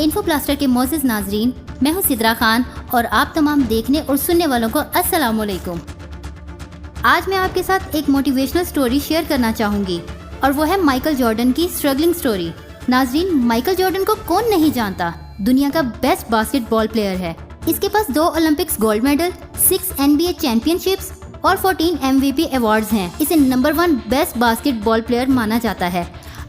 Info blaster के मोअज़्ज़िज़ नाज़रीन, मैं हूँ सिद्रा खान और आप तमाम देखने और सुनने वालों को अस्सलाम वालेकुम। आज मैं आपके साथ एक मोटिवेशनल स्टोरी शेयर करना चाहूँगी और वो है माइकल जॉर्डन की स्ट्रगलिंग स्टोरी। नाज़रीन, माइकल जॉर्डन को कौन नहीं जानता, दुनिया का बेस्ट बास्केटबॉल प्लेयर है। इसके पास 2 Olympics gold medal, 6 NBA championships और 14 MVP अवार्ड्स हैं। इसे नंबर 1 बेस्ट बास्केटबॉल प्लेयर माना जाता है।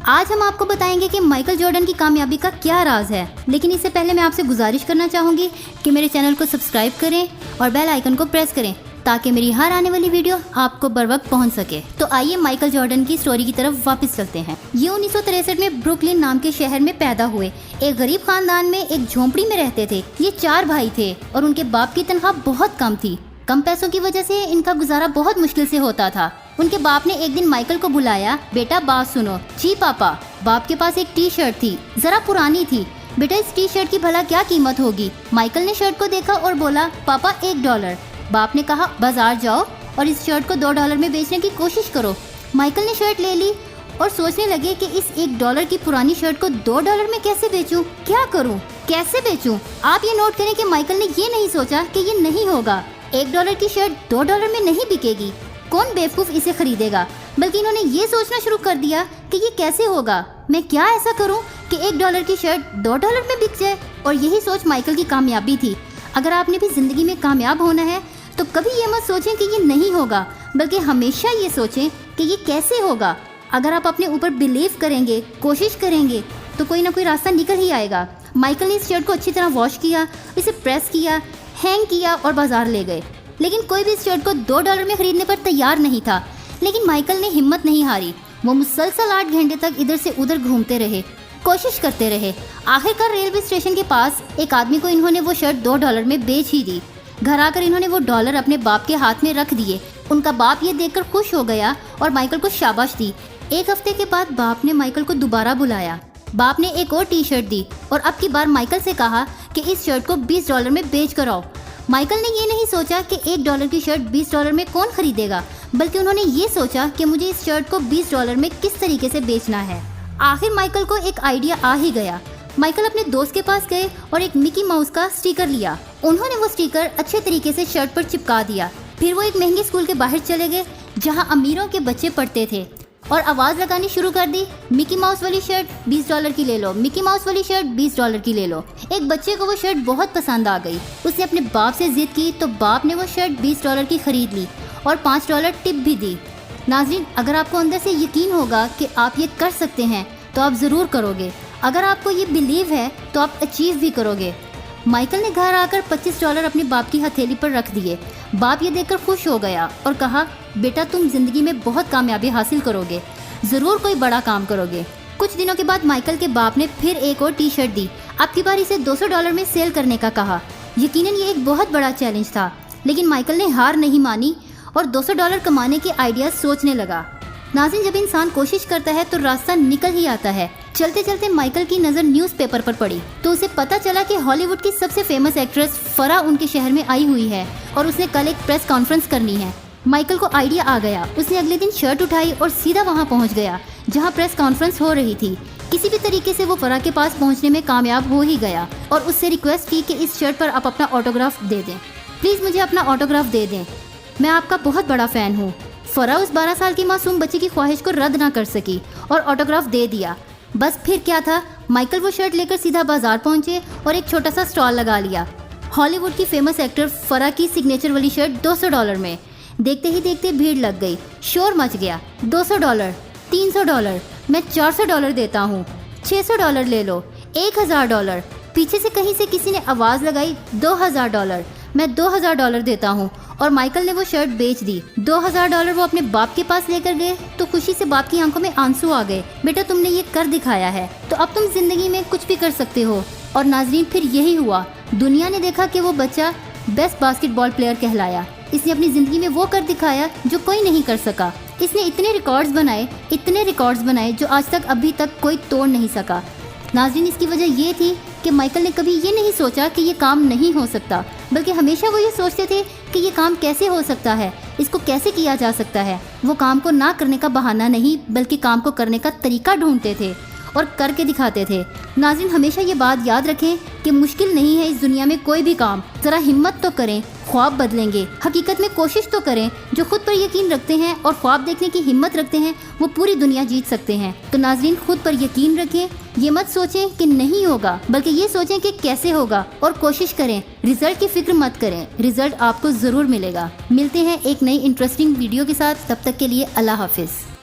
आज हम आपको बताएंगे कि माइकल जॉर्डन की कामयाबी का क्या राज है, लेकिन इससे पहले मैं आपसे गुजारिश करना चाहूँगी कि मेरे चैनल को सब्सक्राइब करें और बेल आइकन को प्रेस करें ताकि मेरी हर आने वाली वीडियो आपको बर वक्त पहुँच सके। तो आइए माइकल जॉर्डन की स्टोरी की तरफ वापस चलते हैं। ये 1963 में ब्रुकलिन नाम के शहर में पैदा हुए। एक गरीब खानदान में एक झोंपड़ी में रहते थे। ये 4 भाई थे और उनके बाप की तनख्वाह बहुत कम थी। कम पैसों की वजह से इनका गुजारा बहुत मुश्किल से होता था। उनके बाप ने एक दिन माइकल को बुलाया, बेटा बात सुनो। जी पापा। बाप के पास एक टी-शर्ट थी, जरा पुरानी थी। बेटा इस टी-शर्ट की भला क्या कीमत होगी? माइकल ने शर्ट को देखा और बोला, पापा $1। बाप ने कहा, बाजार जाओ और इस शर्ट को $2 में बेचने की कोशिश करो। माइकल ने शर्ट ले ली और सोचने लगे कि इस $1 की पुरानी शर्ट को $2 में कैसे बेचूं? क्या करूं? कैसे बेचूं? आप ये नोट करें कि माइकल ने ये नहीं सोचा कि ये नहीं होगा। $1 की शर्ट $2 में नहीं बिकेगी, कौन बेवकूफ इसे खरीदेगा। बल्कि इन्होंने ये सोचना शुरू कर दिया कि ये कैसे होगा, मैं क्या ऐसा करूं कि $1 की शर्ट $2 में बिक जाए। और यही सोच माइकल की कामयाबी थी। अगर आपने भी जिंदगी में कामयाब होना है तो कभी ये मत सोचें कि ये नहीं होगा, बल्कि हमेशा ये सोचें कि ये कैसे होगा। अगर आप अपने ऊपर बिलीव करेंगे, कोशिश करेंगे, तो कोई ना कोई रास्ता निकल ही आएगा। माइकल ने इस शर्ट को अच्छी तरह वॉश किया, इसे प्रेस किया, हैंग किया और बाजार ले गए। लेकिन कोई भी इस शर्ट को $2 में खरीदने पर तैयार नहीं था। लेकिन माइकल ने हिम्मत नहीं हारी। वो मुसलसल 8 घंटे तक इधर से उधर घूमते रहे, कोशिश करते रहे। आखिरकार रेलवे स्टेशन के पास एक आदमी को इन्होंने वो शर्ट $2 में बेच ही दी। घर आकर इन्होंने वो डॉलर अपने बाप के हाथ में रख दिए। उनका बाप ये देखकर खुश हो गया और माइकल को शाबाश दी। 1 हफ्ते के बाद बाप ने माइकल को दोबारा बुलाया। बाप ने एक और टी-शर्ट दी और अब की बार माइकल से कहा कि इस शर्ट को $20 में बेच कर आओ। माइकल ने ये नहीं सोचा कि $1 की शर्ट $20 में कौन खरीदेगा, बल्कि उन्होंने ये सोचा कि मुझे इस शर्ट को $20 में किस तरीके से बेचना है। आखिर माइकल को एक आइडिया आ ही गया। माइकल अपने दोस्त के पास गए और एक मिकी माउस का स्टिकर लिया। उन्होंने वो स्टिकर अच्छे तरीके से शर्ट पर चिपका दिया। फिर वो एक महंगे स्कूल के बाहर चले गए जहाँ अमीरों के बच्चे पढ़ते थे और आवाज़ लगानी शुरू कर दी, मिकी माउस वाली शर्ट $20 की ले लो, मिकी माउस वाली शर्ट $20 की ले लो। एक बच्चे को वो शर्ट बहुत पसंद आ गई। उसने अपने बाप से जिद की तो बाप ने वो शर्ट $20 की खरीद ली और $5 टिप भी दी। नाज़रीन, अगर आपको अंदर से यकीन होगा कि आप ये कर सकते हैं तो आप ज़रूर करोगे। अगर आपको ये बिलीव है तो आप अचीव भी करोगे। माइकल ने घर आकर $25 अपने बाप की हथेली पर रख दिए। बाप ये देखकर खुश हो गया और कहा, बेटा तुम जिंदगी में बहुत कामयाबी हासिल करोगे, ज़रूर कोई बड़ा काम करोगे। कुछ दिनों के बाद माइकल के बाप ने फिर एक और टी-शर्ट दी। अब की बार इसे $200 में सेल करने का कहा। यकीनन ये एक बहुत बड़ा चैलेंज था, लेकिन माइकल ने हार नहीं मानी और $200 कमाने के आइडिया सोचने लगा। नाज़रीन, जब इंसान कोशिश करता है तो रास्ता निकल ही आता है। चलते चलते माइकल की नज़र न्यूज़पेपर पर पड़ी तो उसे पता चला कि हॉलीवुड की सबसे फेमस एक्ट्रेस फरा उनके शहर में आई हुई है और उसने कल एक प्रेस कॉन्फ्रेंस करनी है। माइकल को आइडिया आ गया। उसने अगले दिन शर्ट उठाई और सीधा वहां पहुंच गया जहां प्रेस कॉन्फ्रेंस हो रही थी। किसी भी तरीके से वो फरा के पास पहुंचने में कामयाब हो ही गया और उससे रिक्वेस्ट की कि इस शर्ट पर आप अपना ऑटोग्राफ दे दें, प्लीज़ मुझे अपना ऑटोग्राफ दे दें, मैं आपका बहुत बड़ा फ़ैन हूँ। फरा उस 12 साल की मासूम बच्ची की ख्वाहिश को रद्द ना कर सकी और ऑटोग्राफ दे दिया। बस फिर क्या था, माइकल वो शर्ट लेकर सीधा बाजार पहुंचे और एक छोटा सा स्टॉल लगा लिया। हॉलीवुड की फेमस एक्टर फरा की सिग्नेचर वाली शर्ट $200 में। देखते ही देखते भीड़ लग गई, शोर मच गया। $200, $300, मैं $400 देता हूँ, $600 ले लो, $1000। पीछे से कहीं से किसी ने आवाज़ लगाई, $2000, मैं $2000 देता हूँ। और माइकल ने वो शर्ट बेच दी। $2000 वो अपने बाप के पास लेकर गए तो खुशी से बाप की आंखों में आंसू आ गए। बेटा तुमने ये कर दिखाया है, तो अब तुम जिंदगी में कुछ भी कर सकते हो। और नाजरीन, फिर यही हुआ। दुनिया ने देखा कि वो बच्चा बेस्ट बास्केटबॉल प्लेयर कहलाया। इसने अपनी ज़िंदगी में वो कर दिखाया जो कोई नहीं कर सका। इसने इतने रिकॉर्ड्स बनाए जो आज तक अभी तक कोई तोड़ नहीं सका। नाज़रीन, इसकी वजह ये थी कि माइकल ने कभी ये नहीं सोचा कि ये काम नहीं हो सकता, बल्कि हमेशा वो ये सोचते थे कि ये काम कैसे हो सकता है, इसको कैसे किया जा सकता है। वो काम को ना करने का बहाना नहीं, बल्कि काम को करने का तरीका ढूंढते थे। और करके दिखाते थे। नाज़रीन, हमेशा ये बात याद रखें कि मुश्किल नहीं है इस दुनिया में कोई भी काम। ज़रा हिम्मत तो करें, ख्वाब बदलेंगे। हकीकत में कोशिश तो करें। जो खुद पर यकीन रखते हैं और ख्वाब देखने की हिम्मत रखते हैं वो पूरी दुनिया जीत सकते हैं। तो नाज़रीन, खुद पर यकीन रखें। ये मत सोचें कि नहीं होगा, बल्कि ये सोचें कि कैसे होगा और कोशिश करें। रिजल्ट की फिक्र मत करें, रिजल्ट आपको ज़रूर मिलेगा। मिलते हैं एक नई इंटरेस्टिंग वीडियो के साथ। तब तक के लिए अल्लाह हाफिज़।